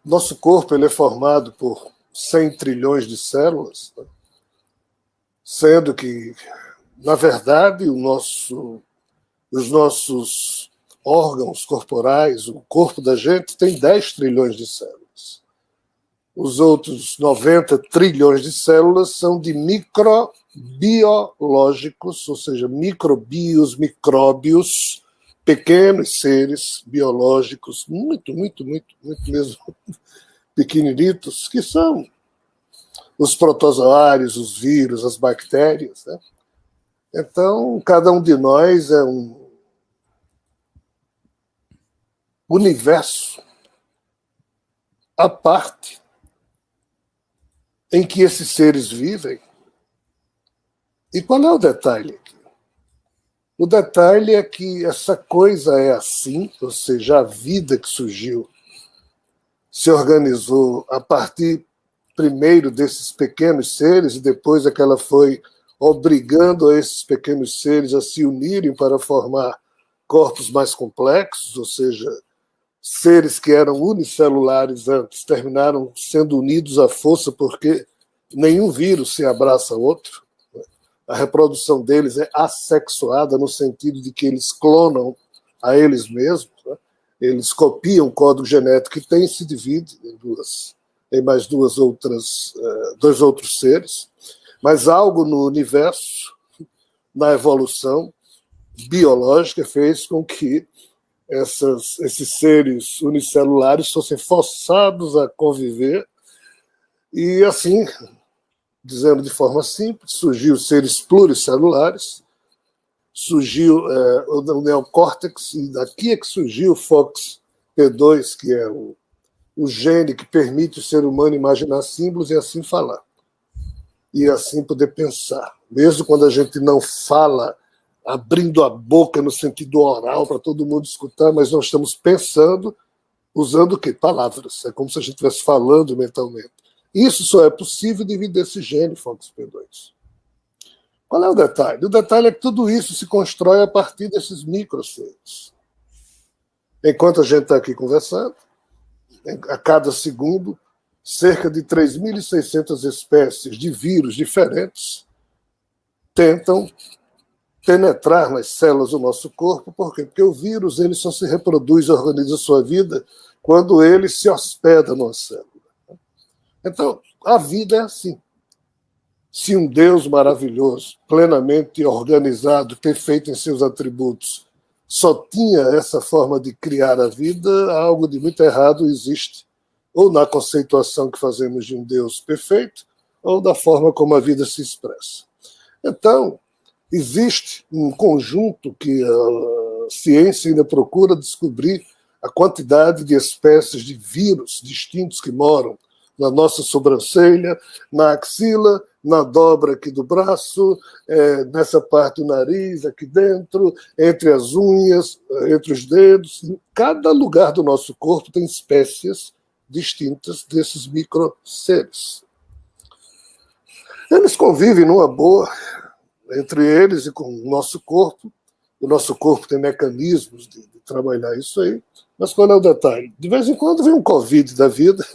Nosso corpo ele é formado por 100 trilhões de células, né? Sendo que, na verdade, os nossos órgãos corporais, o corpo da gente, tem 10 trilhões de células. Os outros 90 trilhões de células são de microbiológicos, ou seja, microbios, micróbios, pequenos seres biológicos, muito mesmo pequenininhos, que são os protozoários, os vírus, as bactérias, né? Então, cada um de nós é um universo à parte em que esses seres vivem. E qual é o detalhe aqui? O detalhe é que essa coisa é assim, ou seja, a vida que surgiu se organizou a partir, primeiro, desses pequenos seres, e depois é que ela foi obrigando a esses pequenos seres a se unirem para formar corpos mais complexos, ou seja, seres que eram unicelulares antes terminaram sendo unidos à força porque nenhum vírus se abraça ao outro. A reprodução deles é assexuada no sentido de que eles clonam a eles mesmos, né? Eles copiam o código genético que tem e se divide em mais dois outros seres. Mas algo no universo, na evolução biológica, fez com que esses seres unicelulares fossem forçados a conviver e, assim, dizendo de forma simples, surgiu os seres pluricelulares, surgiu o neocórtex, e daqui é que surgiu o FOXP2, que é o gene que permite o ser humano imaginar símbolos e assim falar. E assim poder pensar. Mesmo quando a gente não fala abrindo a boca no sentido oral para todo mundo escutar, mas nós estamos pensando usando o quê? Palavras. É como se a gente estivesse falando mentalmente. Isso só é possível devido a esse gene FOXP2. Qual é o detalhe? O detalhe é que tudo isso se constrói a partir desses microseres. Enquanto a gente está aqui conversando, a cada segundo, cerca de 3.600 espécies de vírus diferentes tentam penetrar nas células do nosso corpo. Por quê? Porque o vírus ele só se reproduz e organiza a sua vida quando ele se hospeda numa célula. Então, a vida é assim. Se um Deus maravilhoso, plenamente organizado, perfeito em seus atributos, só tinha essa forma de criar a vida, algo de muito errado existe. Ou na conceituação que fazemos de um Deus perfeito, ou da forma como a vida se expressa. Então, existe um conjunto que a ciência ainda procura descobrir a quantidade de espécies de vírus distintos que moram na nossa sobrancelha, na axila, na dobra aqui do braço, nessa parte do nariz, aqui dentro, entre as unhas, entre os dedos. Em cada lugar do nosso corpo tem espécies distintas desses microseres. Eles convivem numa boa entre eles e com o nosso corpo. O nosso corpo tem mecanismos de trabalhar isso aí. Mas qual é o detalhe? De vez em quando vem um Covid da vida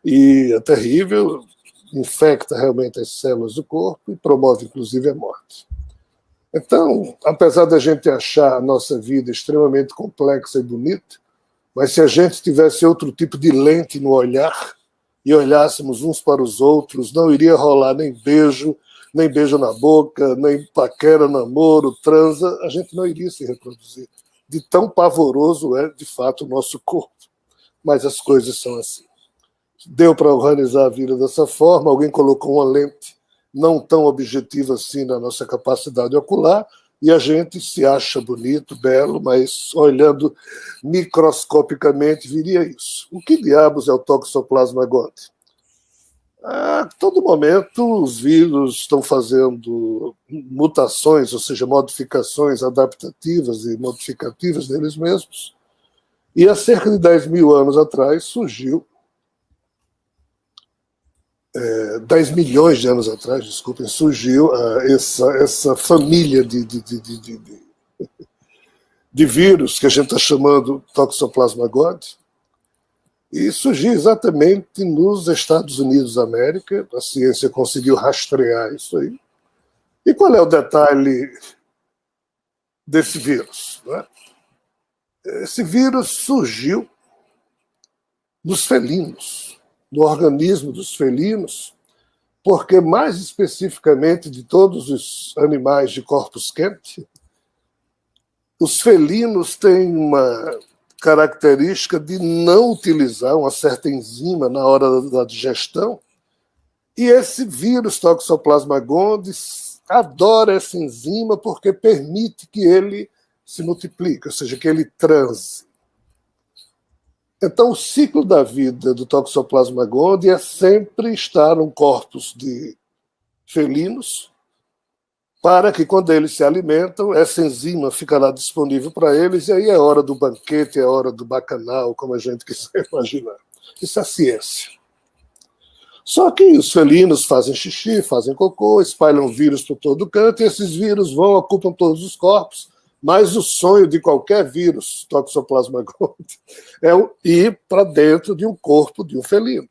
e é terrível, infecta realmente as células do corpo e promove, inclusive, a morte. Então, apesar da gente achar a nossa vida extremamente complexa e bonita, mas se a gente tivesse outro tipo de lente no olhar e olhássemos uns para os outros, não iria rolar nem beijo na boca, nem paquera, namoro, transa, a gente não iria se reproduzir. De tão pavoroso é, de fato, o nosso corpo. Mas as coisas são assim. Deu para organizar a vida dessa forma, alguém colocou uma lente não tão objetiva assim na nossa capacidade ocular, e a gente se acha bonito, belo, mas olhando microscopicamente viria isso. O que diabos é o Toxoplasma gondii? A todo momento os vírus estão fazendo mutações, ou seja, modificações adaptativas e modificativas deles mesmos. E há cerca de 10 mil anos atrás surgiu 10 milhões de anos atrás, desculpem, surgiu essa família de vírus que a gente está chamando Toxoplasma gondii. E surgiu exatamente nos Estados Unidos da América, a ciência conseguiu rastrear isso aí. E qual é o detalhe desse vírus? Né? Esse vírus surgiu dos felinos, no organismo dos felinos, porque, mais especificamente de todos os animais de corpus quente, os felinos têm uma característica de não utilizar uma certa enzima na hora da digestão, e esse vírus Toxoplasma gondii adora essa enzima porque permite que ele se multiplique, ou seja, que ele transe. Então, o ciclo da vida do Toxoplasma gondii é sempre estar num corpus de felinos, para que, quando eles se alimentam, essa enzima fica lá disponível para eles, e aí é hora do banquete, é hora do bacanal, como a gente quiser imaginar. Isso é ciência. Só que os felinos fazem xixi, fazem cocô, espalham vírus por todo canto, e esses vírus ocupam todos os corpos, mas o sonho de qualquer vírus, Toxoplasma gondii, é ir para dentro de um corpo de um felino.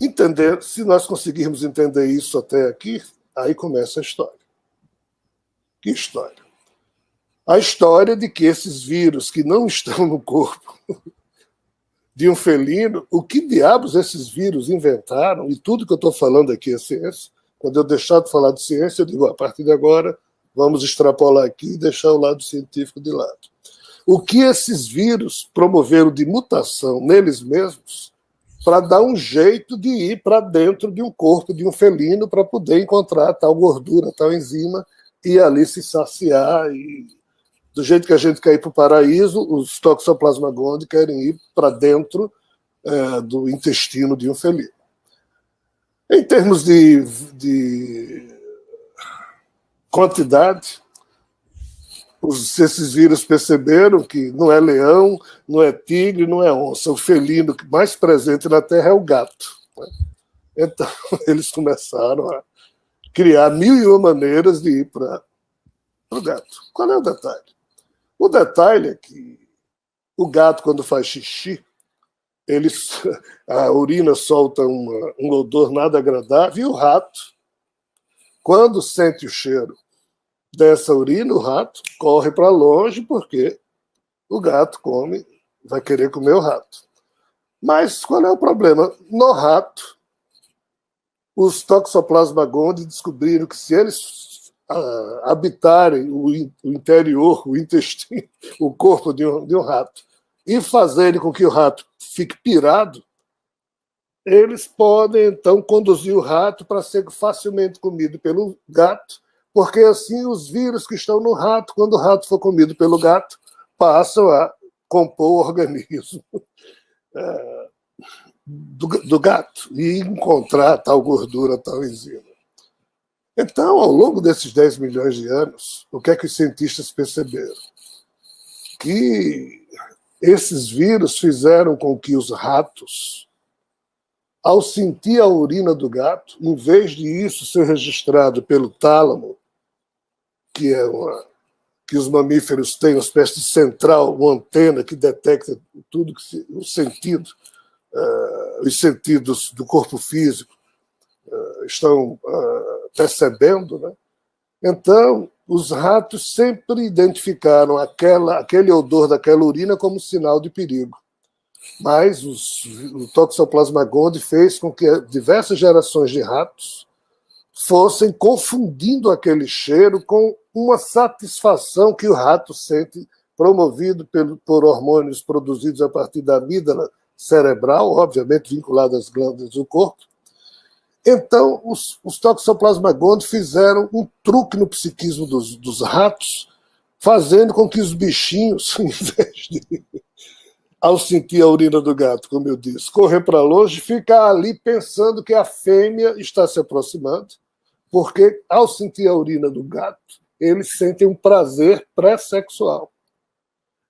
Entender, se nós conseguirmos entender isso até aqui, aí começa a história. Que história? A história de que esses vírus que não estão no corpo de um felino, o que diabos esses vírus inventaram, e tudo que eu estou falando aqui é ciência. Quando eu deixar de falar de ciência, eu digo, a partir de agora, vamos extrapolar aqui e deixar o lado científico de lado. O que esses vírus promoveram de mutação neles mesmos para dar um jeito de ir para dentro de um corpo de um felino para poder encontrar tal gordura, tal enzima, e ali se saciar. E, do jeito que a gente quer ir para o paraíso, os Toxoplasma gondii querem ir para dentro do intestino de um felino. Em termos de quantidade, esses vírus perceberam que não é leão, não é tigre, não é onça. O felino mais presente na Terra é o gato. Né? Então, eles começaram a criar 1001 maneiras de ir para o gato. Qual é o detalhe? O detalhe é que o gato, quando faz xixi, a urina solta um odor nada agradável, e o rato, quando sente o cheiro dessa urina, o rato corre para longe, porque o gato vai querer comer o rato. Mas qual é o problema? No rato, os Toxoplasma gondii descobriram que, se eles habitarem o interior, o intestino, o corpo de um rato, e fazerem com que o rato fique pirado, eles podem, então, conduzir o rato para ser facilmente comido pelo gato, porque assim os vírus que estão no rato, quando o rato for comido pelo gato, passam a compor o organismo do gato e encontrar tal gordura, tal enzima. Então, ao longo desses 10 milhões de anos, o que é que os cientistas perceberam? Que esses vírus fizeram com que os ratos, ao sentir a urina do gato, em vez de isso ser registrado pelo tálamo, que os mamíferos têm, uma espécie de central, uma antena que detecta tudo, os sentidos do corpo físico estão percebendo, né? Então, os ratos sempre identificaram aquele odor daquela urina como sinal de perigo. Mas o Toxoplasma gondii fez com que diversas gerações de ratos fossem confundindo aquele cheiro com uma satisfação que o rato sente, promovido por hormônios produzidos a partir da amígdala cerebral, obviamente vinculado às glândulas do corpo. Então, os Toxoplasma gondii fizeram um truque no psiquismo dos ratos, fazendo com que os bichinhos, em vez de, ao sentir a urina do gato, como eu disse, correr para longe, ficar ali pensando que a fêmea está se aproximando, porque, ao sentir a urina do gato, eles sentem um prazer pré-sexual.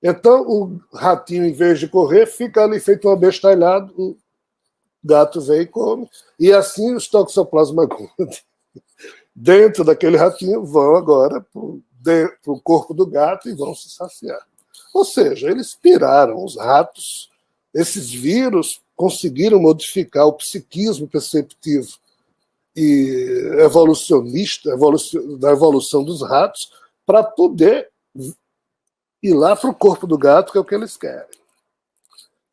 Então, o ratinho, em vez de correr, fica ali feito um abestalhado, o gato vem e come, e assim os Toxoplasma gondii, dentro daquele ratinho, vão agora para o corpo do gato e vão se saciar. Ou seja, eles piraram os ratos, esses vírus conseguiram modificar o psiquismo perceptivo e evolucionista, da evolução dos ratos, para poder ir lá para o corpo do gato, que é o que eles querem.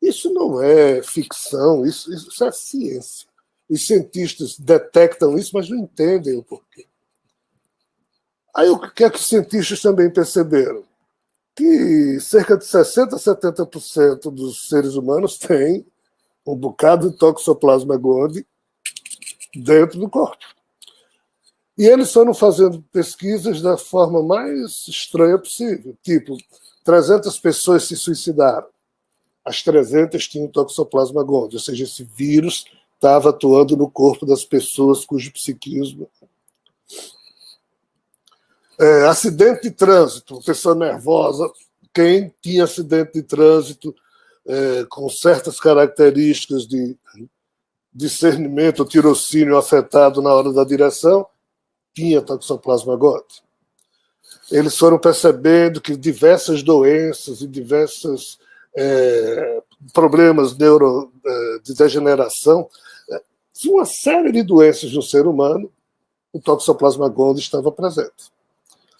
Isso não é ficção, isso é ciência. Os cientistas detectam isso, mas não entendem o porquê. Aí o que é que os cientistas também perceberam? Que cerca de 60% a 70% dos seres humanos têm um bocado de Toxoplasma gondii dentro do corpo. E eles foram fazendo pesquisas da forma mais estranha possível. Tipo, 300 pessoas se suicidaram. As 300 tinham Toxoplasma gondii, ou seja, esse vírus estava atuando no corpo das pessoas cujo psiquismo... acidente de trânsito, pessoa nervosa, quem tinha acidente de trânsito com certas características de discernimento, tirocínio afetado na hora da direção, tinha Toxoplasma gondii. Eles foram percebendo que diversas doenças e diversos problemas de degeneração, uma série de doenças no ser humano, o Toxoplasma gondii estava presente.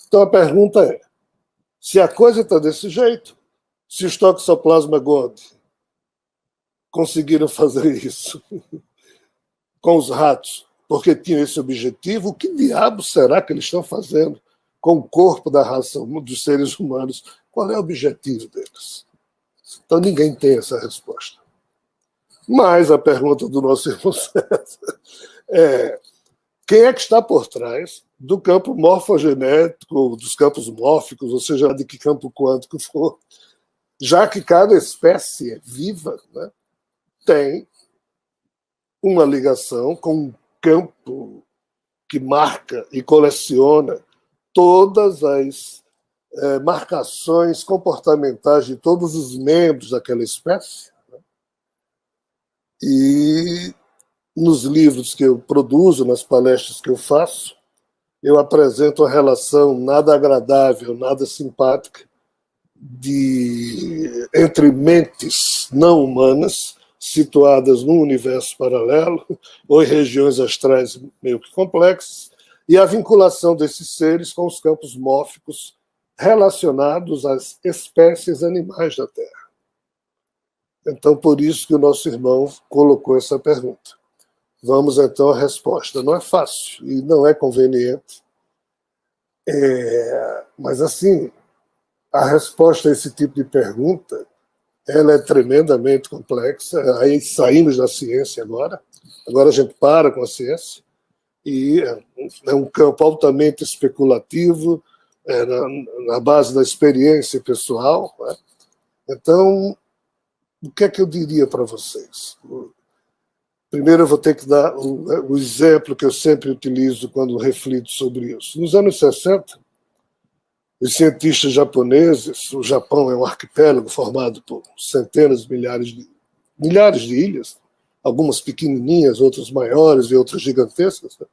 Então a pergunta é, se a coisa está desse jeito, se os Toxoplasma gondii conseguiram fazer isso com os ratos, porque tinham esse objetivo, o que diabo será que eles estão fazendo com o corpo da raça dos seres humanos? Qual é o objetivo deles? Então ninguém tem essa resposta. Mas a pergunta do nosso irmão César é: quem é que está por trás do campo morfogenético, dos campos mórficos, ou seja, de que campo quântico for, já que cada espécie viva, né, tem uma ligação com um campo que marca e coleciona todas as marcações comportamentais de todos os membros daquela espécie. Né? E nos livros que eu produzo, nas palestras que eu faço, eu apresento a relação nada agradável, nada simpática entre mentes não humanas situadas num universo paralelo ou em regiões astrais meio que complexas, e a vinculação desses seres com os campos mórficos relacionados às espécies animais da Terra. Então, por isso que o nosso irmão colocou essa pergunta. Vamos, então, à resposta. Não é fácil e não é conveniente, mas, assim, a resposta a esse tipo de pergunta ela é tremendamente complexa. Aí saímos da ciência agora a gente para com a ciência, e é um campo altamente especulativo, na base da experiência pessoal. Né? Então, o que é que eu diria para vocês? Primeiro eu vou ter que dar o exemplo que eu sempre utilizo quando reflito sobre isso. Nos anos 60, os cientistas japoneses, o Japão é um arquipélago formado por centenas de milhares de ilhas, algumas pequenininhas, outras maiores e outras gigantescas, né?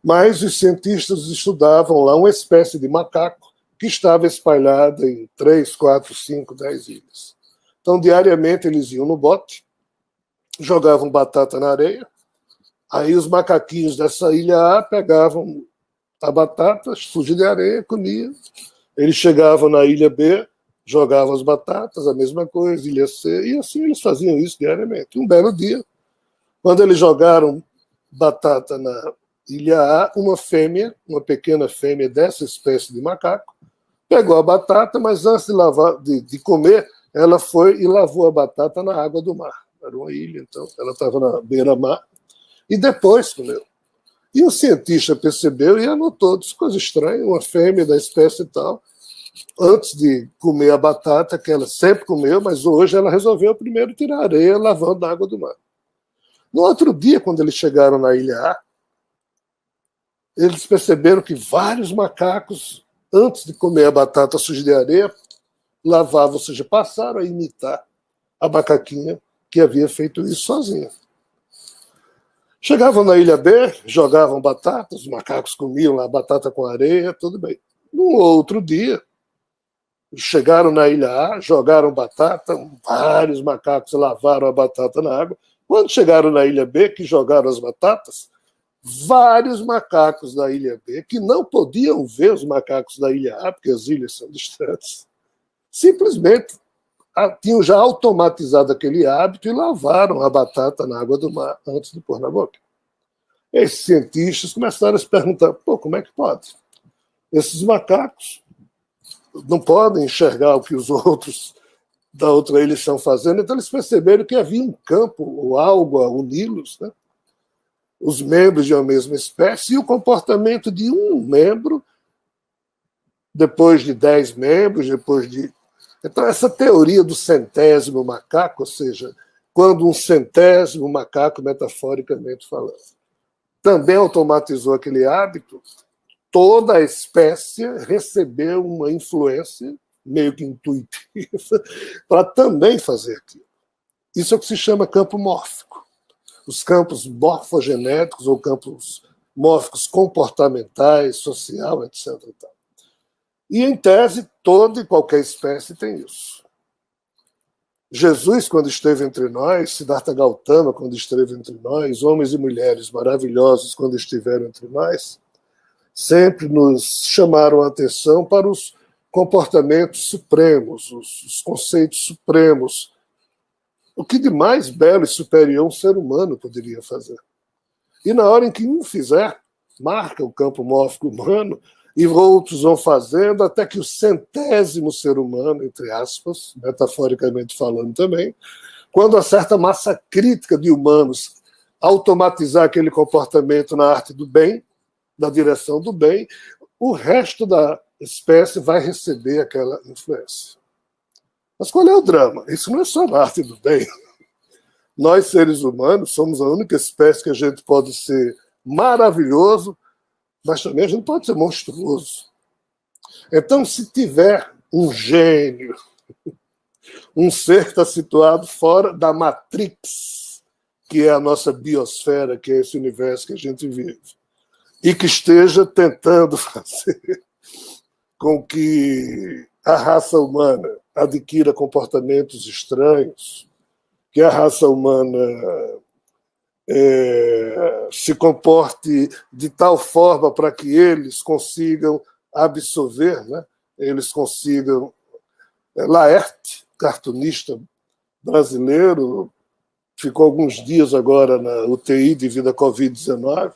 Mas os cientistas estudavam lá uma espécie de macaco que estava espalhada em 3, 4, 5, 10 ilhas. Então, diariamente, eles iam no bote, jogavam batata na areia, aí os macaquinhos dessa ilha A pegavam a batata, fugiam de areia, comiam. Eles chegavam na ilha B, jogavam as batatas, a mesma coisa, ilha C, e assim eles faziam isso diariamente. Um belo dia, quando eles jogaram batata na ilha A, uma pequena fêmea dessa espécie de macaco, pegou a batata, mas antes de comer, ela foi e lavou a batata na água do mar. Era uma ilha, então ela estava na beira-mar, e depois comeu. E o cientista percebeu e anotou, disse, coisa estranha, uma fêmea da espécie e tal, antes de comer a batata, que ela sempre comeu, mas hoje ela resolveu primeiro tirar a areia lavando a água do mar. No outro dia, quando eles chegaram na ilha A, eles perceberam que vários macacos, antes de comer a batata suja de areia, lavavam, ou seja, passaram a imitar a macaquinha que havia feito isso sozinha. Chegavam na ilha B, jogavam batatas, os macacos comiam lá batata com areia, tudo bem. No outro dia, Chegaram na ilha A, jogaram batata, vários macacos lavaram a batata na água. Quando chegaram na ilha B, que jogaram as batatas, vários macacos da ilha B, que não podiam ver os macacos da ilha A, porque as ilhas são distantes, simplesmente tinham já automatizado aquele hábito e lavaram a batata na água do mar antes de pôr na boca. Esses cientistas começaram a se perguntar, como é que pode? Esses macacos não podem enxergar o que os outros da outra ilha estão fazendo, então eles perceberam que havia um campo, ou algo a uni-los, né? Os membros de uma mesma espécie, e o comportamento de um membro, depois de 10 membros, depois de... Então, essa teoria do centésimo macaco, ou seja, quando um centésimo macaco, metaforicamente falando, também automatizou aquele hábito, toda a espécie recebeu uma influência meio que intuitiva para também fazer aquilo. Isso é o que se chama campo mórfico. Os campos morfogenéticos ou campos mórficos comportamentais, social, etc. E, em tese, toda e qualquer espécie tem isso. Jesus, quando esteve entre nós, Siddhartha Gautama, quando esteve entre nós, homens e mulheres maravilhosos, quando estiveram entre nós, sempre nos chamaram a atenção para os comportamentos supremos, os conceitos supremos. O que de mais belo e superior um ser humano poderia fazer. E na hora em que um fizer, marca o campo mórfico humano, e outros vão fazendo, até que o centésimo ser humano, entre aspas, metaforicamente falando também, quando a certa massa crítica de humanos automatizar aquele comportamento na arte do bem, na direção do bem, o resto da espécie vai receber aquela influência. Mas qual é o drama? Isso não é só na arte do bem. Nós, seres humanos, somos a única espécie que a gente pode ser maravilhoso, mas também a gente pode ser monstruoso. Então, se tiver um gênio, um ser que está situado fora da matrix, que é a nossa biosfera, que é esse universo que a gente vive, e que esteja tentando fazer com que a raça humana adquira comportamentos estranhos, que a raça humana se comporte de tal forma para que eles consigam absorver, né? Eles consigam... Laerte, cartunista brasileiro, ficou alguns dias agora na UTI devido à Covid-19,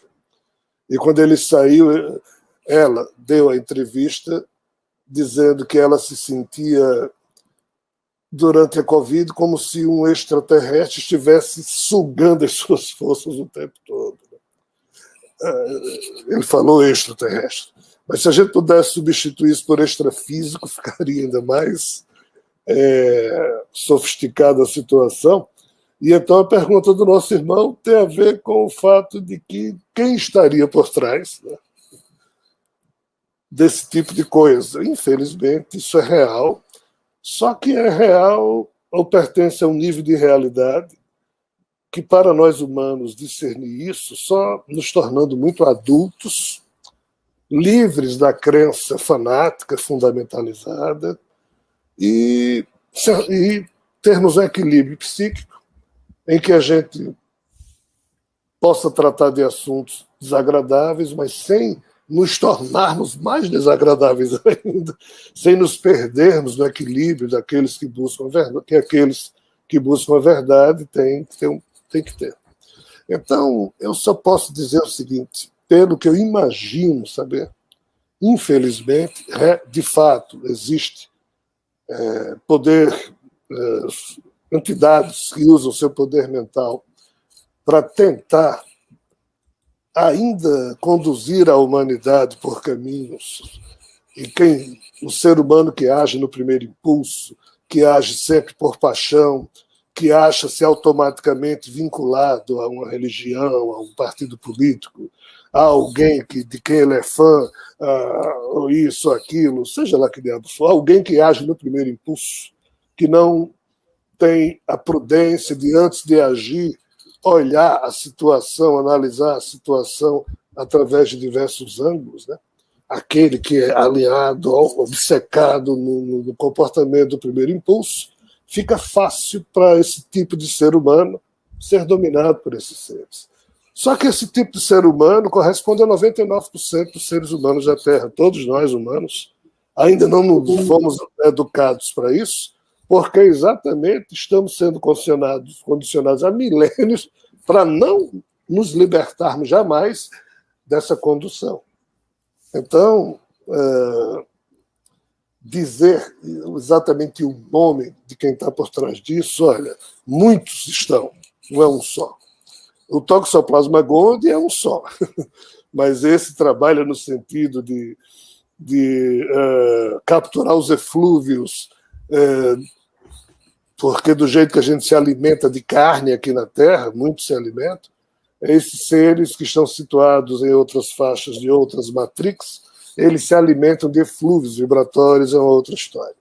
e quando ele saiu, ela deu a entrevista dizendo que ela se sentia, durante a Covid, como se um extraterrestre estivesse sugando as suas forças o tempo todo. Ele falou extraterrestre. Mas se a gente pudesse substituir isso por extrafísico, ficaria ainda mais sofisticada a situação. E então a pergunta do nosso irmão tem a ver com o fato de que quem estaria por trás, né, desse tipo de coisa. Infelizmente, isso é real, só que é real ou pertence a um nível de realidade que, para nós humanos, discernir isso só nos tornando muito adultos, livres da crença fanática fundamentalizada e termos um equilíbrio psíquico em que a gente possa tratar de assuntos desagradáveis, mas sem nos tornarmos mais desagradáveis ainda, sem nos perdermos no equilíbrio daqueles que buscam a verdade, que aqueles que buscam a verdade têm que ter. Então, eu só posso dizer o seguinte, pelo que eu imagino saber, infelizmente, de fato, existe poder, entidades que usam seu poder mental para tentar ainda conduzir a humanidade por caminhos, e o ser humano que age no primeiro impulso, que age sempre por paixão, que acha-se automaticamente vinculado a uma religião, a um partido político, a alguém de quem ele é fã, ou isso, aquilo, seja lá que diabo for, alguém que age no primeiro impulso, que não tem a prudência de, antes de agir, olhar a situação, analisar a situação através de diversos ângulos, né? aquele que é alinhado, obcecado no comportamento do primeiro impulso, fica fácil para esse tipo de ser humano ser dominado por esses seres. Só que esse tipo de ser humano corresponde a 99% dos seres humanos da Terra. Todos nós, humanos, ainda não nos fomos educados para isso, porque exatamente estamos sendo condicionados há milênios para não nos libertarmos jamais dessa condução. Então, dizer exatamente o nome de quem está por trás disso, olha, muitos estão, não é um só. O Toxoplasma gondii é um só, mas esse trabalha no sentido de capturar os eflúvios, porque do jeito que a gente se alimenta de carne aqui na Terra, muitos se alimentam, esses seres que estão situados em outras faixas de outras matrix, eles se alimentam de eflúvios vibratórios, é uma outra história.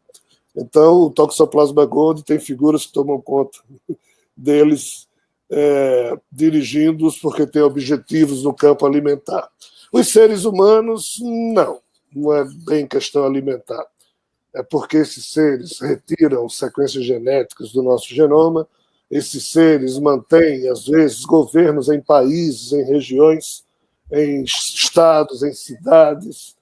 Então, o Toxoplasma gondii tem figuras que tomam conta deles, dirigindo-os porque tem objetivos no campo alimentar. Os seres humanos, não é bem questão alimentar. É porque esses seres retiram sequências genéticas do nosso genoma, esses seres mantêm, às vezes, governos em países, em regiões, em estados, em cidades,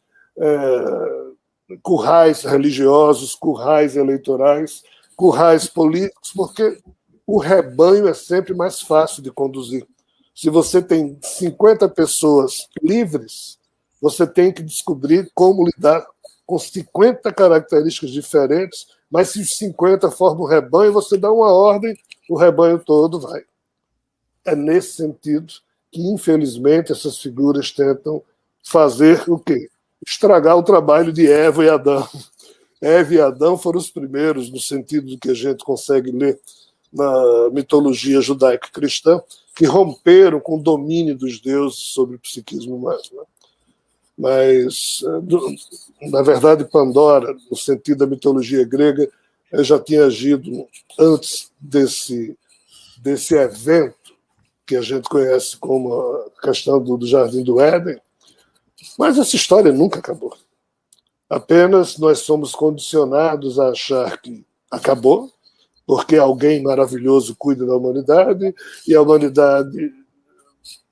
currais religiosos, currais eleitorais, currais políticos, porque o rebanho é sempre mais fácil de conduzir. Se você tem 50 pessoas livres, você tem que descobrir como lidar com 50 características diferentes, mas se os 50 formam um rebanho, você dá uma ordem, o rebanho todo vai. É nesse sentido que, infelizmente, essas figuras tentam fazer o quê? Estragar o trabalho de Eva e Adão. Eva e Adão foram os primeiros, no sentido do que a gente consegue ler na mitologia judaico-cristã, que romperam com o domínio dos deuses sobre o psiquismo humano. Mas, na verdade, Pandora, no sentido da mitologia grega, já tinha agido antes desse evento que a gente conhece como a questão do Jardim do Éden, mas essa história nunca acabou. Apenas nós somos condicionados a achar que acabou, porque alguém maravilhoso cuida da humanidade e a humanidade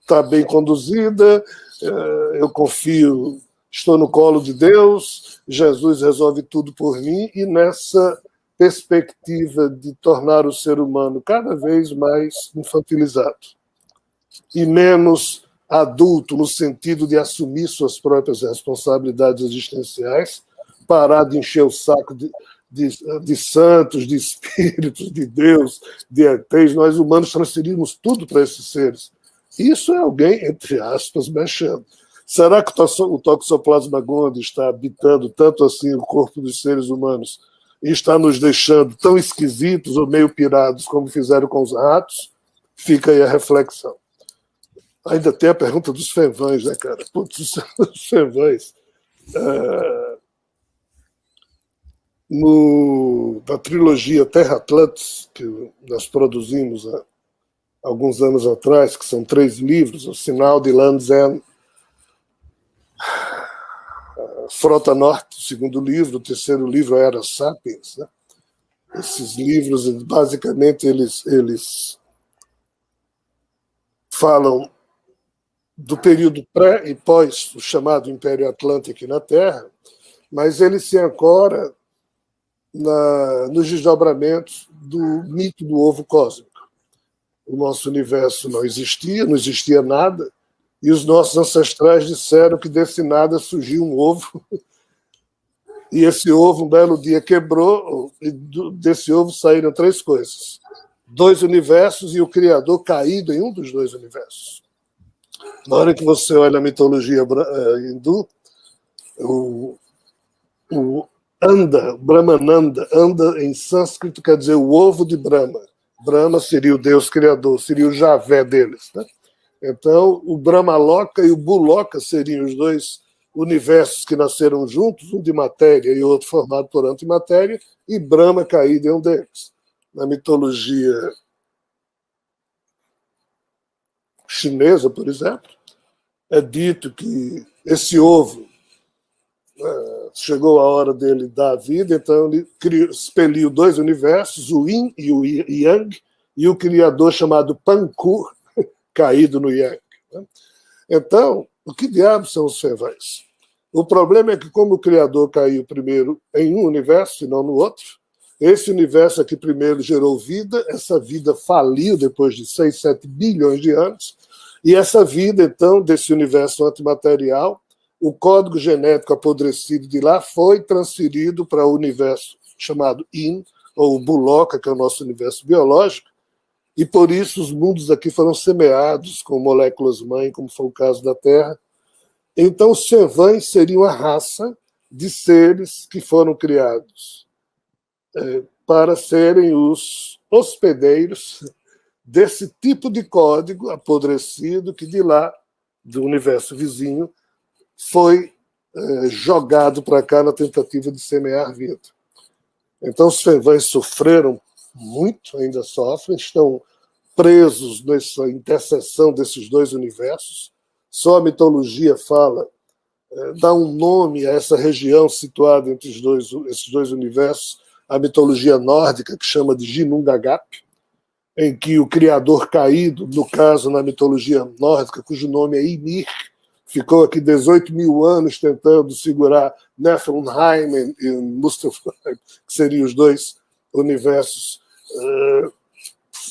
está bem conduzida, eu confio, estou no colo de Deus, Jesus resolve tudo por mim, e nessa perspectiva de tornar o ser humano cada vez mais infantilizado e menos adulto, no sentido de assumir suas próprias responsabilidades existenciais, parar de encher o saco de santos, de espíritos, de Deus, de ETs. Nós humanos transferimos tudo para esses seres. Isso é alguém, entre aspas, mexendo. Será que o Toxoplasma gondii está habitando tanto assim o corpo dos seres humanos e está nos deixando tão esquisitos ou meio pirados como fizeram com os ratos? Fica aí a reflexão. Ainda tem a pergunta dos fenvães, né, cara? Putz, os fenvães. Na trilogia Terra Atlantis, que nós produzimos há alguns anos atrás, que são 3 livros, O Sinal de Lands-End, Frota Norte, o segundo livro, o terceiro livro, Era Sapiens. Né? Esses livros, basicamente, eles falam do período pré e pós o chamado Império Atlântico aqui na Terra, mas ele se ancora nos desdobramentos do mito do ovo cósmico. O nosso universo não existia nada, e os nossos ancestrais disseram que desse nada surgiu um ovo, e esse ovo, um belo dia, quebrou, e desse ovo saíram 3 coisas. 2 universos e o Criador caído em um dos 2 universos. Na hora que você olha a mitologia hindu, o Brahmananda, anda em sânscrito quer dizer o ovo de Brahma. Brahma seria o Deus Criador, seria o Javé deles. Né? Então, o Brahmaloka e o Buloka seriam os 2 universos que nasceram juntos, um de matéria e outro formado por antimatéria, e Brahma caído em um deles. Na mitologia chinesa, por exemplo, é dito que esse ovo chegou a hora dele dar a vida, então ele expeliu dois universos, o Yin e o Yang, e o criador chamado Panku, caído no Yang. Então, o que diabos são os Fenvais? O problema é que, como o criador caiu primeiro em um universo e não no outro, esse universo aqui primeiro gerou vida, essa vida faliu depois de 6, 7 bilhões de anos, e essa vida, então, desse universo antimaterial, o código genético apodrecido de lá foi transferido para o universo chamado Yin, ou Buloka, que é o nosso universo biológico, e por isso os mundos aqui foram semeados com moléculas-mãe, como foi o caso da Terra. Então, os Fenvais seriam a raça de seres que foram criados para serem os hospedeiros desse tipo de código apodrecido que de lá, do universo vizinho, foi jogado para cá na tentativa de semear vida. Então, os Fenvais sofreram muito, ainda sofrem, estão presos nessa interseção desses dois universos. Só a mitologia fala, dá um nome a essa região situada entre esses dois universos, a mitologia nórdica, que chama de Ginnungagap, em que o criador caído, no caso na mitologia nórdica, cujo nome é Ymir, ficou aqui 18 mil anos tentando segurar Niflheim e Muspelheim, que seriam os dois universos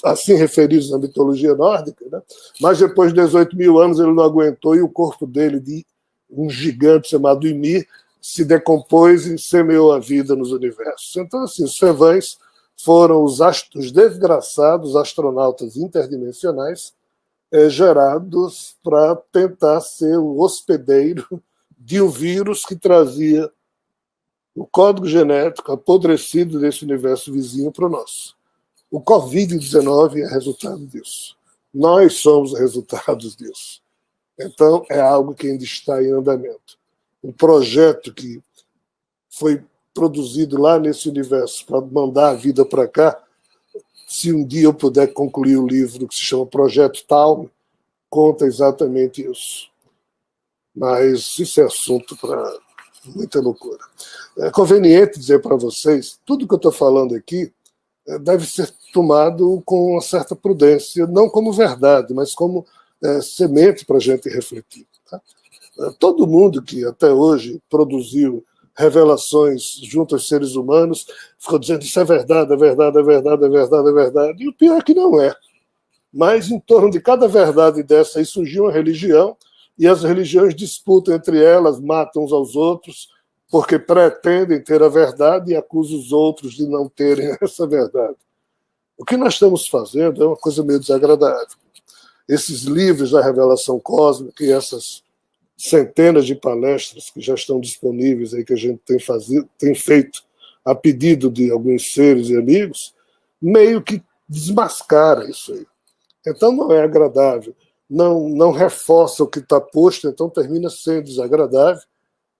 assim referidos na mitologia nórdica, né? Mas depois de 18 mil anos ele não aguentou e o corpo dele, de um gigante chamado Ymir, se decompôs e semeou a vida nos universos. Então, assim, os Fenvais foram os desgraçados astronautas interdimensionais gerados para tentar ser o hospedeiro de um vírus que trazia o código genético apodrecido desse universo vizinho para o nosso. O Covid-19 é resultado disso. Nós somos resultados disso. Então, é algo que ainda está em andamento. Um projeto que foi produzido lá nesse universo para mandar a vida para cá, se um dia eu puder concluir o livro que se chama Projeto Tal, conta exatamente isso. Mas isso é assunto para muita loucura. É conveniente dizer para vocês, tudo que eu estou falando aqui deve ser tomado com uma certa prudência, não como verdade, mas como semente para a gente refletir. Tá? Todo mundo que até hoje produziu revelações junto aos seres humanos ficou dizendo isso é verdade, é verdade, é verdade, é verdade, é verdade, e o pior é que não é. Mas em torno de cada verdade dessa aí surgiu uma religião, e as religiões disputam entre elas, matam uns aos outros, porque pretendem ter a verdade e acusam os outros de não terem essa verdade. O que nós estamos fazendo é uma coisa meio desagradável. Esses livros da revelação cósmica e essas centenas de palestras que já estão disponíveis aí, que a gente tem feito a pedido de alguns seres e amigos, meio que desmascara isso aí. Então não é agradável, não reforça o que está posto, então termina sendo desagradável,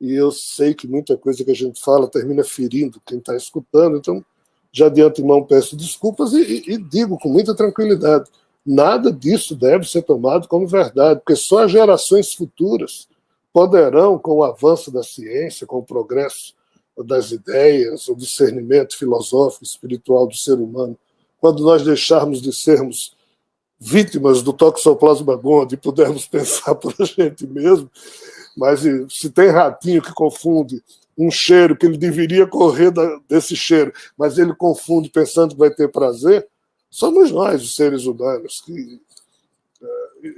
e eu sei que muita coisa que a gente fala termina ferindo quem está escutando, então já de antemão peço desculpas e digo com muita tranquilidade, nada disso deve ser tomado como verdade, porque só as gerações futuras poderão, com o avanço da ciência, com o progresso das ideias, o discernimento filosófico, espiritual do ser humano, quando nós deixarmos de sermos vítimas do Toxoplasma gondii e pudermos pensar por a gente mesmo, mas se tem ratinho que confunde um cheiro, que ele deveria correr desse cheiro, mas ele confunde pensando que vai ter prazer, somos nós, os seres humanos. Que,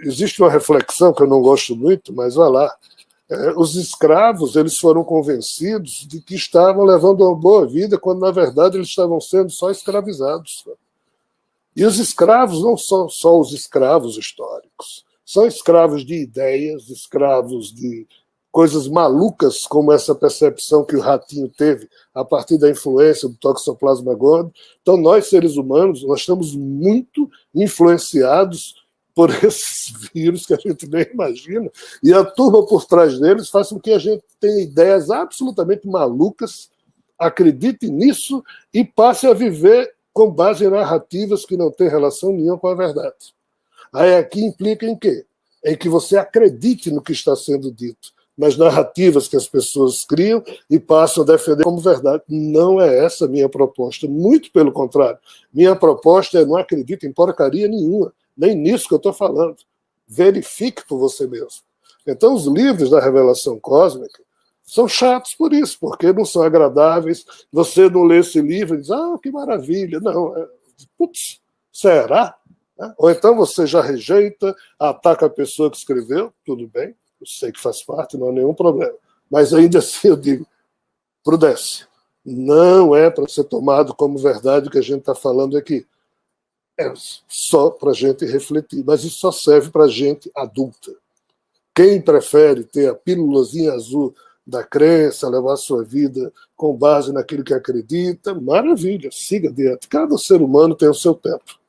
existe uma reflexão que eu não gosto muito, mas vai lá. Os escravos eles foram convencidos de que estavam levando uma boa vida, quando, na verdade, eles estavam sendo só escravizados. E os escravos não são só os escravos históricos, são escravos de ideias, escravos de coisas malucas, como essa percepção que o ratinho teve a partir da influência do Toxoplasma gondii. Então, nós, seres humanos, nós estamos muito influenciados por esses vírus que a gente nem imagina, e a turma por trás deles faz com que a gente tenha ideias absolutamente malucas, acredite nisso e passe a viver com base em narrativas que não têm relação nenhuma com a verdade. Aí aqui implica em quê? Em que você acredite no que está sendo dito, nas narrativas que as pessoas criam e passam a defender como verdade. Não é essa a minha proposta, muito pelo contrário. Minha proposta é: não acredito em porcaria nenhuma, nem nisso que eu estou falando. Verifique por você mesmo. Então, os livros da revelação cósmica são chatos por isso, porque não são agradáveis. Você não lê esse livro e diz: ah, que maravilha. Não, putz, será? Ou então você já rejeita, ataca a pessoa que escreveu, tudo bem, eu sei que faz parte, não há nenhum problema. Mas ainda assim eu digo: prudência. Não é para ser tomado como verdade o que a gente está falando aqui. É só para a gente refletir, mas isso só serve para gente adulta. Quem prefere ter a pílulazinha azul da crença, levar a sua vida com base naquilo que acredita, maravilha, siga adiante. Cada ser humano tem o seu tempo.